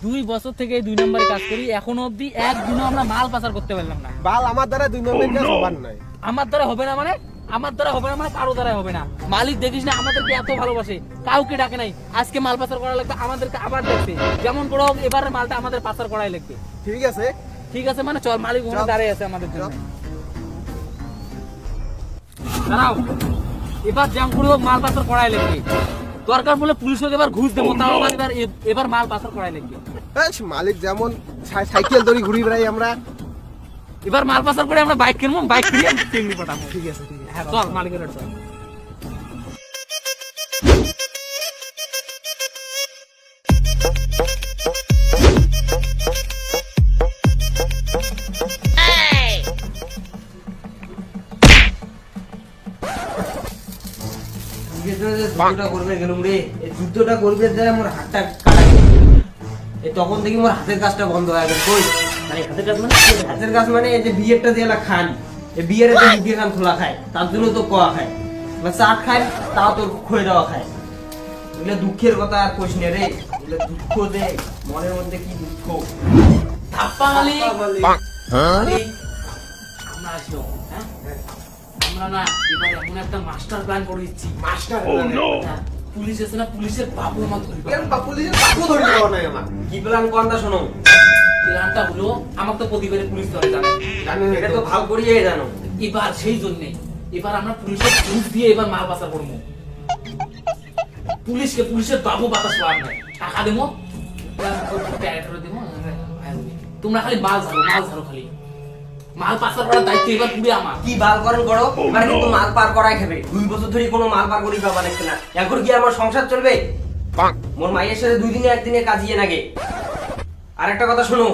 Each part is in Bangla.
2 বছর থেকে এই 2 নম্বরে কাজ করি, এখনো অবধি একদিনও আমরা মাল পাচার করতে পারলাম না। বাল আমার দ্বারা 2 নম্বরের কাজ হবার নাই। আমার দ্বারা হবে না মানে? আমার দ্বারা হবে না মানে কারো দ্বারা হবে না। মালিক দেখিস না আমাদেরকে এত ভালোবাসে, কাউকে ডাকে নাই। আজকে মাল পাচার করা লাগবে, আমাদেরকে আবার দেখছে। যেমন করে হোক এবারে মালটা আমাদের পাচার করাই লাগবে। ঠিক আছে ঠিক আছে মানে চল, মালিক ওখানে দাঁড়িয়ে আছে আমাদের জন্য। দাঁড়াও, এবার যেমন করে হোক মাল পাচার করাই লাগবে। দরকার বলে পুলিশকে এবার ঘুষ দেবো, তাও এবার মাল পাচার করাই লাগবে। মালিক যেমন সাইকেল ধরে ঘুরি বেড়াই আমরা, এবার মাল পাচার করে আমরা বাইক কিনবো, বাইক কিনে চিংড়ি পাঠাবো। ঠিক আছে ঠিক আছে। হ্যাঁ চল মালিকের কাছে চল। যুদ্ধটা করবে মোর হাতটা কাটা, তখন থেকে মোর হাতের কাজটা বন্ধ হয়ে গেছে। হাতের কাজ মানে এই যে বিয়েরটা দিয়ে খান, এই বিয়ের মুরগির কান খোলা খায়, তার জন্য তো কোয়া খায়, চাট খায়, তাও তোর খয়ে দেওয়া খায়। এগুলো দুঃখের কথা আর কোশ নে রে, এগুলো দুঃখ দে, মনের মধ্যে কি দুঃখ। ধাপ্পা মালিক, আমরা আসলো, হ্যাঁ? আমরা না এবার এমন একটা মাস্টার প্ল্যান করে দিচ্ছি। মাস্টার পুলিশ আছে না, পুলিশের বাবু আমার ধরবে। কেন পুলিশের বাবু ধরে দেওয়া নাই আমার? কি প্ল্যান কোনটা শোনো? প্ল্যানটা হলো আমার তো প্রতিবারে পুলিশ ধরে জানে, এটা তো ভালো করিয়ে জানো। এবার সেই জন্যে এবার আমরা পুলিশের ঘুষ দিয়ে এবার মাল পাচার করবো। পুলিশকে পুলিশের বাবু বাতাস পাওয়ার নাই, টাকা দেবো, দেবো, তোমরা খালি মাল ঝাড়ো, মাল ঝাড়ো, খালি মাল পাচার করার দায়িত্ব এবার পুরো আমার। কি বাল করেন করো, মানে কিন্তু মাল পার করাই খাবে। 2 বছর ধরে কোনো মাল পার করি পাবা দেখতে না, এখন কি আমার সংসার চলবে? মোর মায়ের সাথে 2 দিনে 1 দিনে কাজিয়ে নাগে। আর একটা কথা শোনো,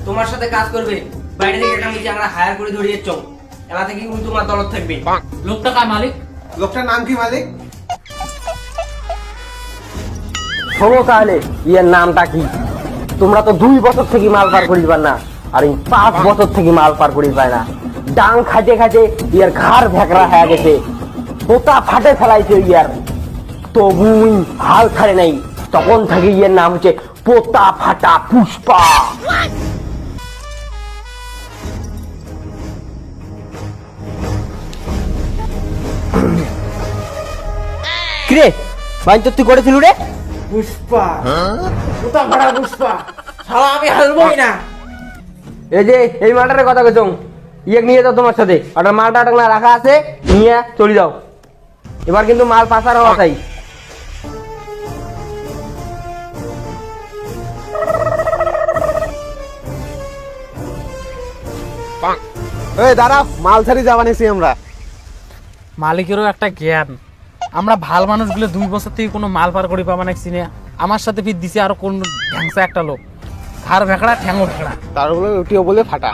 তোমার সাথে কাজ করবে বাইরে থেকে একটা মিটি আমরা হায়ার করে ধরিয়ে চো, এলা থেকে কিন্তু তোমার দলত থাকবে। লোকটা কার মালিক? লোকটার নাম কি মালিক? শোনো তাহলে ইয়ের নামটা কি? তোমরা তো 2 বছর থেকে মাল পার করিবার না, আর এই 5 বছর থেকে মাল পার করিবার না। ডাং খাইতে খাইতে ইয়ার ঘাড় ভেকরা হয়ে গেছে, পোতা ফাটে ফেলাইছে ইয়ার, তবুই হাল ছাড়ে নাই। তখন থেকে ইয়ের নাম হচ্ছে পোতা ফাটা পুষ্পা। কিরে ভাই তো তুই করেছিল রে? পুষ্পা, কোথা ভাড়া পুষ্পা, শালা আমি হালবই না। এই যে এই মালটার কথা কইছো, ইয়ে নিয়ে যাও তোমার সাথে, আর মালটা টাকা রাখা আছে, নিয়ে চলে যাও। এবার কিন্তু মাল পাচার হওয়া চাই। এই দাঁড়া, মাল ছাড়ি যাওয়া নিছি আমরা। মালিকেরও একটা জ্ঞান, আমরা ভাল মানুষগুলো 2 বছর থেকে কোনো মাল পার করি পাবা না চিনে। আমার সাথে ফির দিছে আরো কোন ঢ্যাংসা একটা লোক, ঘাড় ভেকড়া, ঠ্যাঙো ভেকড়া। তার বলে উঠিও বলে ফাটা।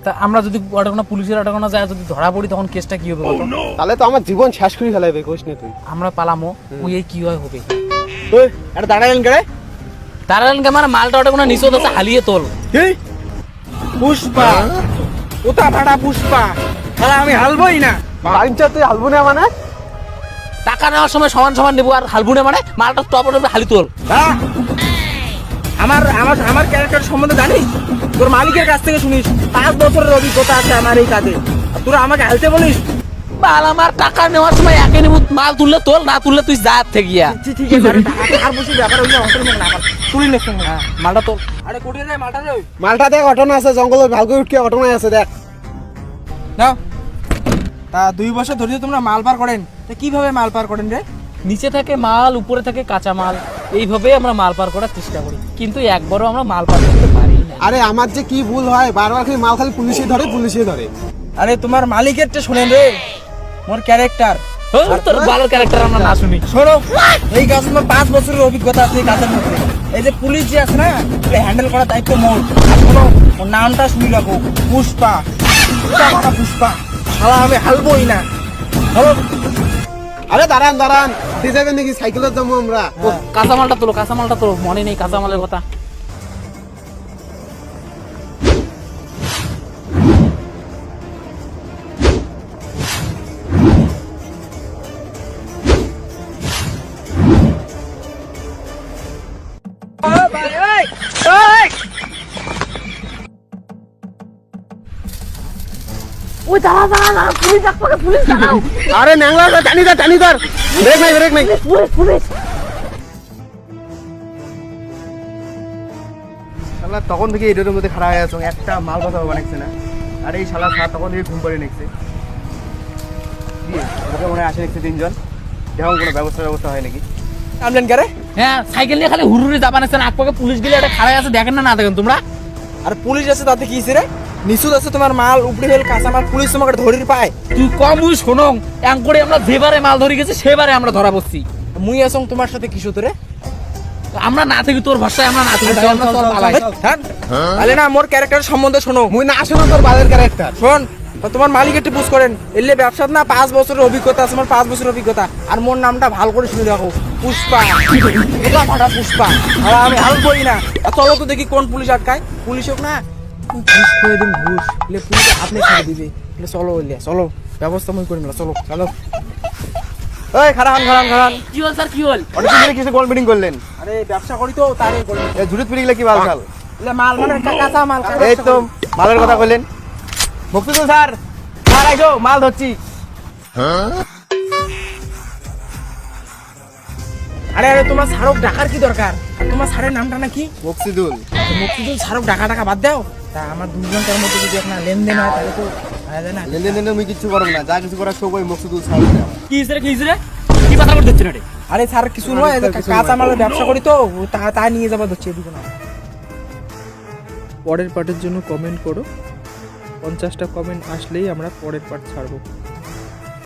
তা আমরা যদি আটাগোনা পুলিশের আটাগোনা যায়, যদি ধরা পড়ি তখন কেসটা কি হবে বলতো? তাহলে তো আমার জীবন শেষ করে ফেলাইবে, কোশ নে তুই। আমরা পালামো, ওই এই কি হয় হবে। ওই এটা দাঁড়াইলেন কেড়ে? তার মানে মালটা আটাগোনা নিচে তো হালিয়ে তোল। এই পুষ্পা, কোথা ভাড়া পুষ্পা, শালা আমি হালবই না। বাইনচা তুই হালবো না মানে? টাকা নেওয়ার সময় সমান সমান নেবো, আর হালবু না মানে মালটা টপ হালি তোল। আমার আমার আমার ক্যারেক্টার সম্বন্ধে জানিস? তোর মালিকের কাছ থেকে শুনিস, 5 বছরের অভিজ্ঞতা আছে আমার এই কাজে, তোরা আমাকে হালতে বলিস? মাল আমার টাকা নেওয়ার সময় একে নেবো, মাল তুললে তোল, না তুললে তুই যা থেকে গিয়া। ঠিক আছে, আর বসে ব্যাপার হইলে হোটেল না আবার তুলি নেক্সট। হ্যাঁ মালটা তোল। আরে কোটিয়ে রে মালটা রে, মালটা দেখ, ঘটনা আছে জঙ্গলের, ভালকে উঠকে ঘটনা আছে দেখ। নাও। তা 2 বছর ধরে তোমরা মাল পার করেন, তা কিভাবে মাল পার করেন রে? নিচে থাকে মাল, উপরে থাকে কাঁচা মাল, এইভাবে আমরা মাল পার করার চেষ্টা করি, কিন্তু একবারও আমরা মাল পার করতে পারি না। আরে আমার যে কি ভুল হয়, বারবার খালি মাল খালি পুলিশে ধরে, পুলিশে ধরে। আরে তোমার মালিকেরটা শুনেন রে, মোর ক্যারেক্টার। তোর ভালো ক্যারেক্টার আমরা না শুনি। শোনো, এই কাজ আমার 5 বছরের অভিজ্ঞতা আছে এই কাজের মধ্যে। এই যে পুলিশ যে আছে না, হ্যান্ডেল করার দায়িত্ব মোর। আর শোনো, ওর নামটা শুনি রাখো, পুষ্পা, পুষ্পা। শালা আমি হালবই না। হলো? আরে দাঁড়ান দাঁড়ান, দিয়ে যাবেন নাকি? সাইকেলের যাবো আমরা। কাঁচামালটা তোলো, কাঁচামালটা তোলো, মনে নেই কাঁচামালের কথা। ওই দাঁড়া দাঁড়া দাঁড়া, পুলিশ একপাকে, পুলিশ দাঁড়াও। আরে ন্যাংলা টানি ধর ব্রেক নাই পুলিশ পুলিশ। শালা তখন থেকে এই রোডের মধ্যে খাড়া হয়ে আছো, একটা মাল কথা বানাইছে না। আর এই শালা সাত তখন থেকে ঘুম পাড়ি নিচ্ছে কি ওকে মনে হয় আসে নিচ্ছে তিনজন, যেমন কোনো ব্যবস্থা হয় নাকি? নামলেন কে রে? হ্যাঁ সাইকেল নিয়ে খালি হুড়ুড়ি জাপানেছেন, আগ পাকে পুলিশ গেলে একটা খাড়াই আছে, দেখেন না দেখেন তোমরা? আর পুলিশ আছে তাতে কি হইছে রে? নিশুদ আছে তোমার মাল উপরে হল কাঁচা মাল, পুলিশ তোমাকে ধরির পায়। তুই কম বুঝ শোনো, এম করে আমরা যেবারে মাল ধরে গেছি সেবারে আমরা ধরা পড়ছি। মুই আসং তোমার সাথে কিছু তো রে? আমরা না থাকি তোর ভাষায়, আমরা না থাকি আমরা চল পালাই। হ্যাঁ তাহলে না মোর ক্যারেক্টার সম্বন্ধে শোনো। মুই না আসলে তোর বালের ক্যারেক্টার। শোন, তো তোমার মালিক একটু পুশ করেন, এলে ব্যবসাত না 5 বছরের অভিজ্ঞতা আছে, আমার 5 বছরের অভিজ্ঞতা। আর মোর নামটা ভালো করে শুনে রাখো, পুষ্পা, এটা ফাটা পুষ্পা। আর আমি হাল করি না। আর চলো তো দেখি কোন পুলিশ আটকায়। পুলিশ হোক না, ঘুষ করে দিন, ঘুষ এলে পুলিশ আপনি ছেড়ে দিবে। এলে চলো এলে চলো, ব্যবস্থা মই করি না, চলো চলো। এই খারান কি হল স্যার, কি হল? অনেক দিন কিছু গোল মিটিং করলেন, আরে ব্যবসা করি তো তারে করি। এই ঝুড়ি ফিরে গেলে কি বাল খাল? এলে মাল মানে কাঁচা মাল। এই তো মালের কথা কইলেন। মুক্তিদুল স্যার আইসো, মাল ধরছি। আরে আরে তোমার স্মারক ডাকার কি দরকার? আর তোমার স্যারের নামটা নাকি? মুক্তিদুল। মুক্তিদুল স্মারক টাকা বাদ দাও। তা আমার দুজনকার মধ্যে যদি একটা লেনদেন হয় তাহলে তো হয় না। লেনদেন আমি কিছু করব না, যা কিছু করার সব ওই মুক্তিদুল স্যার। কি হইছে রে, কি হইছে রে? কি কথা বলতে দিচ্ছেন রে? আরে স্যার কিছু নয়, আরে কিছু কাঁচা নয়। মালের ব্যবসা করি তো, তা নিয়ে যাবা হচ্ছে এদিকে না। পরের পার্টের জন্য কমেন্ট করো, 50টা কমেন্ট আসলেই আমরা পরের পার্ট ছাড়বো।